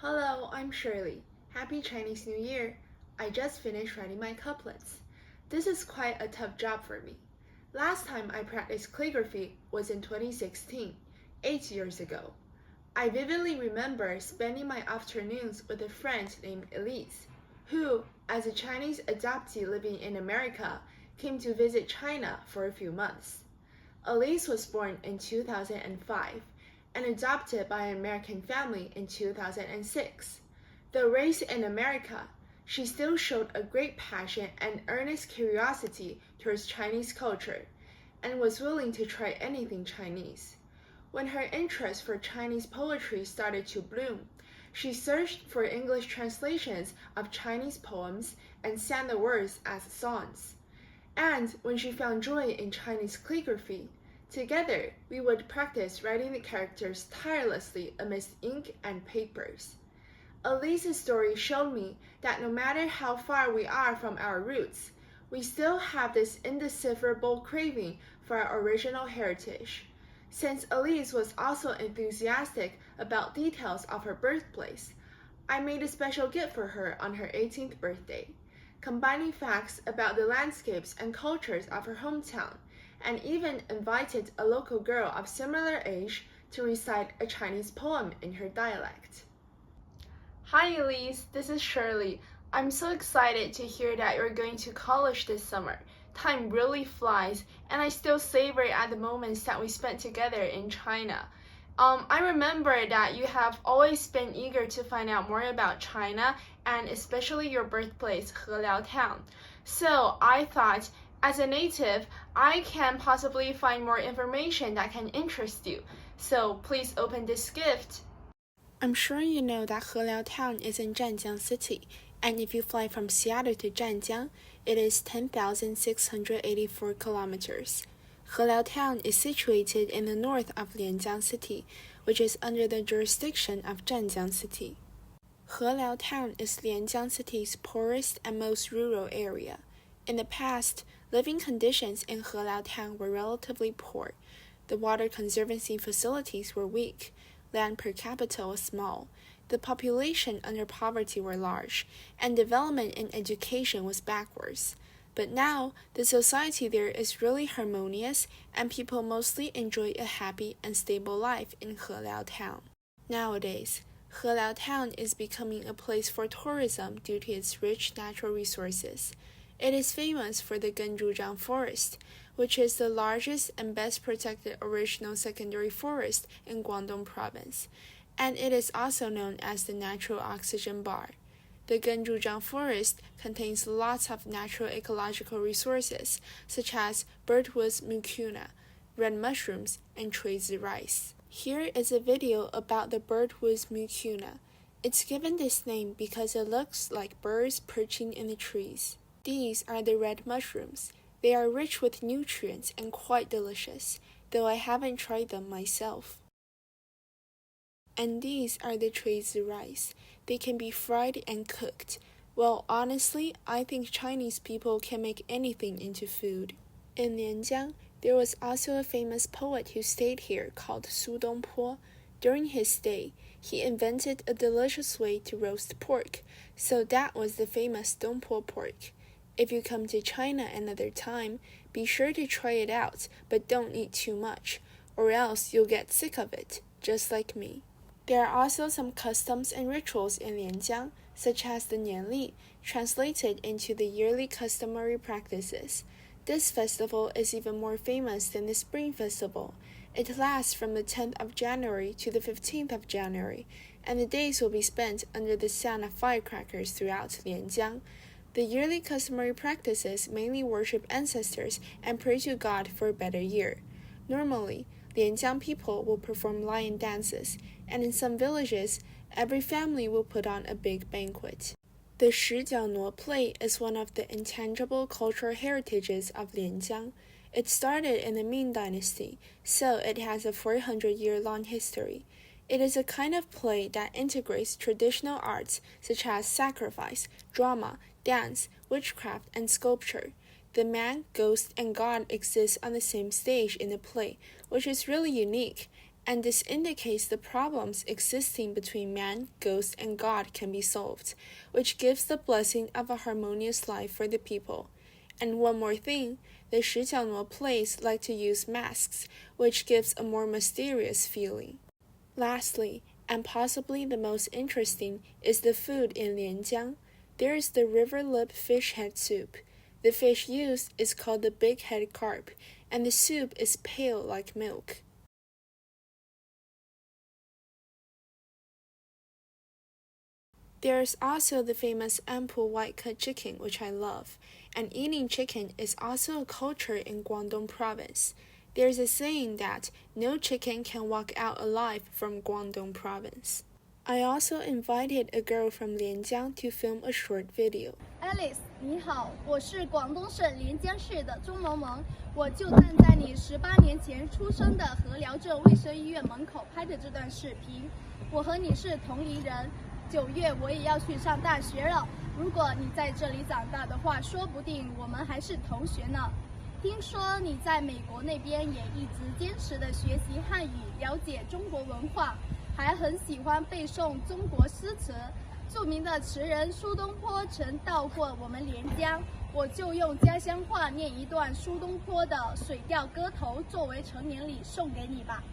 Hello, I'm Shirley. Happy Chinese New Year! I just finished writing my couplets. This is quite a tough job for me. Last time I practiced calligraphy was in 2016, 8 years ago. I vividly remember spending my afternoons with a friend named Elise, who, as a Chinese adoptee living in America, came to visit China for a few months. Elise was born in 2005 and adopted by an American family in 2006. Though raised in America, she still showed a great passion and earnest curiosity towards Chinese culture and was willing to try anything Chinese. When her interest for Chinese poetry started to bloom, she searched for English translations of Chinese poems and sang the words as songs. And when she found joy in Chinese calligraphy, together we would practice writing the characters tirelessly amidst ink and papers. Elise's story showed me that no matter how far we are from our roots, we still have this indecipherable craving for our original heritage. Since Elise was also enthusiastic about details of her birthplace, I made a special gift for her on her 18th birthday, combining facts about the landscapes and cultures of her hometown, and even invited a local girl of similar age to recite a Chinese poem in her dialect. Hi Elise, this is Shirley. I'm so excited to hear that you're going to college this summer. Time really flies, and I still savor at the moments that we spent together in China. I remember that you have always been eager to find out more about China and especially your birthplace, Heliao Town. So I thought, as a native, I can possibly find more information that can interest you. So please open this gift. I'm sure you know that Heliao Town is in Zhanjiang City, and if you fly from Seattle to Zhanjiang, it is 10,684 kilometers. Heliao Town is situated in the north of Lianjiang City, which is under the jurisdiction of Zhanjiang City. Heliao Town is Lianjiang City's poorest and most rural area. In the past, living conditions in Heliao Town were relatively poor. The water conservancy facilities were weak, land per capita was small, the population under poverty were large, and development in education was backwards. But now, the society there is really harmonious, and people mostly enjoy a happy and stable life in Heliao Town. Nowadays, Heliao Town is becoming a place for tourism due to its rich natural resources. It is famous for the Guangdong Forest, which is the largest and best protected original secondary forest in Guangdong Province, and it is also known as the natural oxygen bar. The Zhanjiang forest contains lots of natural ecological resources, such as birdwood mucuna, red mushrooms, and tree rice. Here is a video about the birdwood mucuna. It's given this name because it looks like birds perching in the trees. These are the red mushrooms. They are rich with nutrients and quite delicious, though I haven't tried them myself. And these are the tree rice. They can be fried and cooked. Well, honestly, I think Chinese people can make anything into food. In Lianjiang, there was also a famous poet who stayed here called Su Dongpo. During his stay, he invented a delicious way to roast pork, so that was the famous Dongpo pork. If you come to China another time, be sure to try it out, but don't eat too much, or else you'll get sick of it, just like me. There are also some customs and rituals in Lianjiang, such as the Nianli, translated into the yearly customary practices. This festival is even more famous than the Spring Festival. It lasts from the 10th of January to the 15th of January, and the days will be spent under the sound of firecrackers throughout Lianjiang. The yearly customary practices mainly worship ancestors and pray to God for a better year. Normally, Lianjiang people will perform lion dances, and in some villages, every family will put on a big banquet. The Shijiao play is one of the intangible cultural heritages of Lianjiang. It started in the Ming Dynasty, so it has a 400-year-long history. It is a kind of play that integrates traditional arts such as sacrifice, drama, dance, witchcraft, and sculpture. The man, ghost, and god exist on the same stage in the play, which is really unique, and this indicates the problems existing between man, ghost, and God can be solved, which gives the blessing of a harmonious life for the people. And one more thing, the Shijiangnuo plays like to use masks, which gives a more mysterious feeling. Lastly, and possibly the most interesting, is the food in Zhanjiang. There is the river lip fish head soup. The fish used is called the big-head carp, and the soup is pale like milk. There is also the famous ample white-cut chicken, which I love, and eating chicken is also a culture in Guangdong Province. There is a saying that no chicken can walk out alive from Guangdong Province. I also invited a girl from Zhanjiang to film a short video. Elise， 你好，我是广东省连江市的钟萌萌，我就站在你18年前出生的和寮镇卫生医院门口拍的这段视频。我和你是同龄人，9月我也要去上大学了。如果你在这里长大的话，说不定我们还是同学呢。听说你在美国那边也一直坚持的学习汉语，了解中国文化，还很喜欢背诵中国诗词。著名的词人苏东坡曾到过我们连江，我就用家乡话念一段苏东坡的《水调歌头》作为成年礼送给你吧。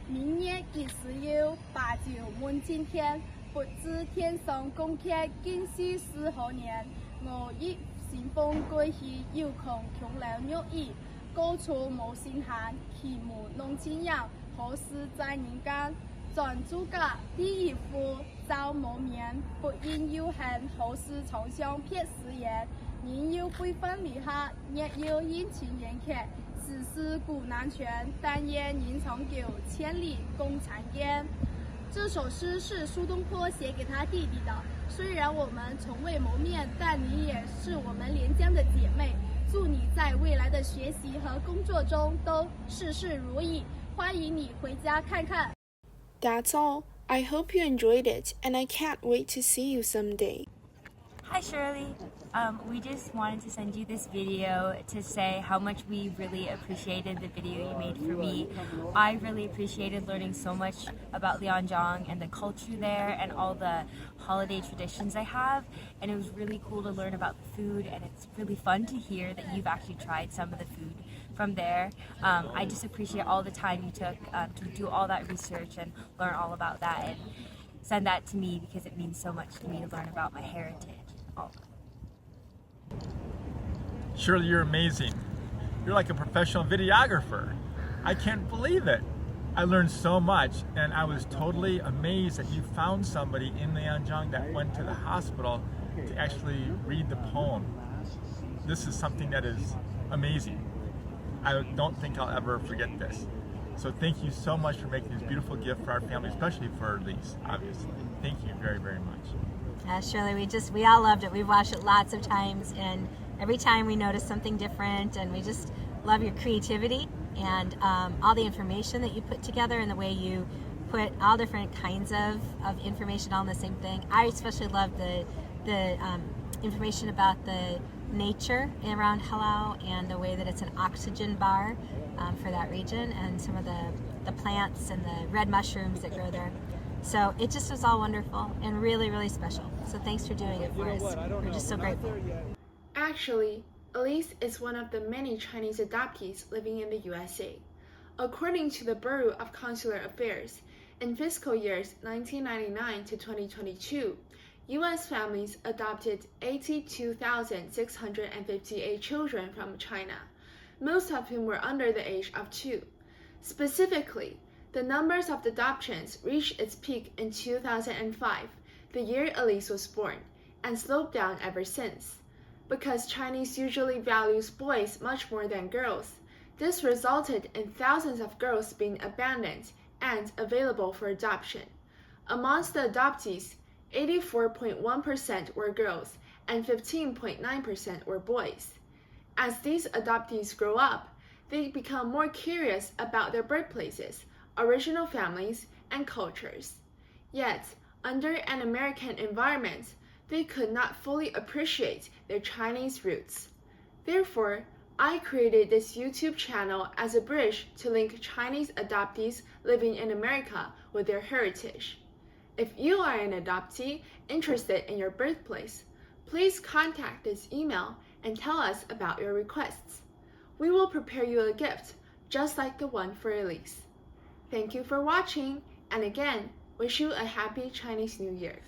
明月几时有，把酒问青天。不知天上宫阙，今夕是何年？我欲乘风归去，又恐琼楼玉宇。高处无限寒，起舞弄清扬。何事在人间？转朱阁，第一副，朝暮眠。不应有恨，何事长相撇时言？人有悲欢离合，月有阴晴圆缺。世事古难全，但愿人长久，千里共婵娟。这首诗是苏东坡写给他弟弟的。虽然我们从未谋面，但你也是我们连江的姐妹。祝你在未来的学习和工作中都事事如意。欢迎你回家看看。That's all. I hope you enjoyed it, and I can't wait to see you someday. Hi Shirley, we just wanted to send you this video to say how much we really appreciated the video you made for me. I really appreciated learning so much about Zhanjiang and the culture there and all the holiday traditions I have, and it was really cool to learn about the food, and it's really fun to hear that you've actually tried some of the food from there. I just appreciate all the time you took to do all that research and learn all about that and send that to me because it means so much to me to learn about my heritage. Shirley, you're amazing. You're like a professional videographer. I can't believe it. I learned so much, and I was totally amazed that you found somebody in Zhanjiang that went to the hospital to actually read the poem. This is something that is amazing. I don't think I'll ever forget this. So thank you so much for making this beautiful gift for our family, especially for Elise, obviously. Thank you very, very much. Shirley, we all loved it. We've watched it lots of times, and every time we notice something different, and we just love your creativity and all the information that you put together and the way you put all different kinds of information on the same thing. I especially love the information about the nature around Halau and the way that it's an oxygen bar for that region, and some of the plants and the red mushrooms that grow there. So it just was all wonderful and really, really special. So thanks for doing it for us. We're just so grateful. Actually, Elise is one of the many Chinese adoptees living in the USA. According to the Bureau of Consular Affairs, in fiscal years 1999 to 2022, U.S. families adopted 82,658 children from China, most of whom were under the age of 2. Specifically, the numbers of adoptions reached its peak in 2005, the year Elise was born, and slowed down ever since. Because Chinese usually values boys much more than girls, this resulted in thousands of girls being abandoned and available for adoption. Amongst the adoptees, 84.1% were girls and 15.9% were boys. As these adoptees grow up, they become more curious about their birthplaces, original families, and cultures. Yet, under an American environment, they could not fully appreciate their Chinese roots. Therefore, I created this YouTube channel as a bridge to link Chinese adoptees living in America with their heritage. If you are an adoptee interested in your birthplace, please contact this email and tell us about your requests. We will prepare you a gift just like the one for Elise. Thank you for watching, and again, wish you a happy Chinese New Year.